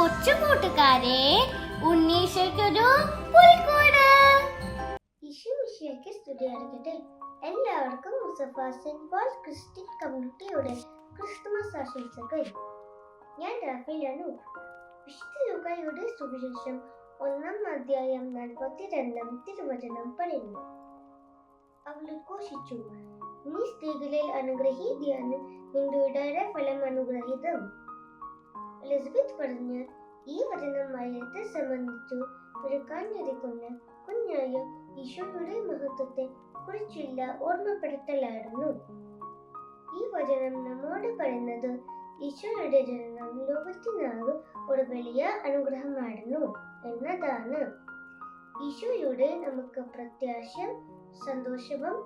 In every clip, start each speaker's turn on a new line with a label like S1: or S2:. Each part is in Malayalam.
S1: കൊച്ചു കൂട്ടുകാരെ, ഉണ്ണീശയ്ക്കൊരു പുൽക്കൂട്.
S2: ഈശോമിശിഹായ്ക്ക് സ്തുതിയായിരിക്കട്ടെ. എല്ലാവർക്കും മുസഫ സെന്റ് പോൾസ് ക്രിസ്ത്യൻ കമ്മ്യൂണിറ്റിയുടെ ക്രിസ്തുമസ് ആശംസകൾ. ഞാൻ റാഫേലാണ്. വിശുദ്ധ ലൂക്കായുടെ സുവിശേഷം 1 അധ്യായം 42 തിരുവചനം പറയുന്നു. അവൾ ഉദ്ഘോഷിച്ചു, നീ സ്ത്രീകളിൽ അനുഗ്രഹീതയാണ്, നിന്റെ ഉദര ഫലം അനുഗ്രഹീതം. എലിസബത്ത് പറഞ്ഞ ഈ വചനം മറിയത്തെ സംബന്ധിച്ചു പിറക്കാനിരിക്കുന്ന കുഞ്ഞായ ഈശോയുടെ മഹത്വത്തെ കുറിച്ചുള്ള ഓർമ്മപ്പെടുത്തലായിരുന്നു. ഈ വചനം നമ്മോട് പറയുന്നത് ഈശോയുടെ ജനനം ലോകത്തിനാകെ ഒരു വലിയ അനുഗ്രഹമായിരുന്നു എന്നതാണ്. ഈശോയുടെ നമുക്ക് പ്രത്യാശയും സന്തോഷവും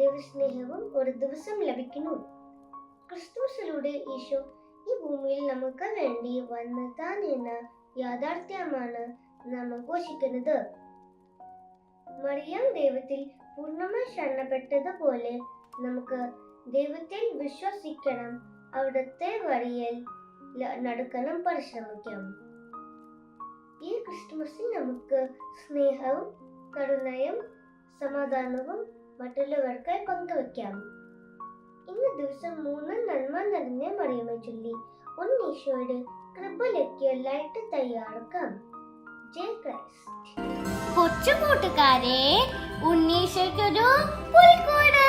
S2: ദൈവസ്നേഹവും ഒരു ദിവസം ലഭിക്കുന്നു. ക്രിസ്തുസിലൂടെ ഈശോ ഈ ഭൂമിയിൽ നമുക്ക് വേണ്ടി വന്നതാൻ എന്ന യാഥാർത്ഥ്യമാണ് നാം ആഘോഷിക്കുന്നത്. മറിയം ദൈവത്തിൽ പൂർണ്ണമായി ശരണപ്പെട്ടതുപോലെ നമുക്ക് ദൈവത്തിൽ വിശ്വസിക്കണം, അവിടുത്തെ വഴിയിൽ നടക്കണം, പരിശ്രമിക്കാം. ഈ ക്രിസ്തുമസിൽ നമുക്ക് സ്നേഹവും കരുണയും സമാധാനവും മറ്റുള്ളവർക്കായി പങ്കുവയ്ക്കാം. ഇന്ന് ദിവസം 3 നന്മ നിറഞ്ഞ മറിയമെ ചൊല്ലി ഉണ്ണീശോയുടെ കൃപ ലഭിക്കലായിട്ട് തയ്യാറാക്കാം. ജയ് ക്രൈസ്റ്റ്.
S1: കൊച്ചു കൂട്ടുകാരെ, ഉണ്ണീശയ്ക്കൊരു പുൽക്കൂട്.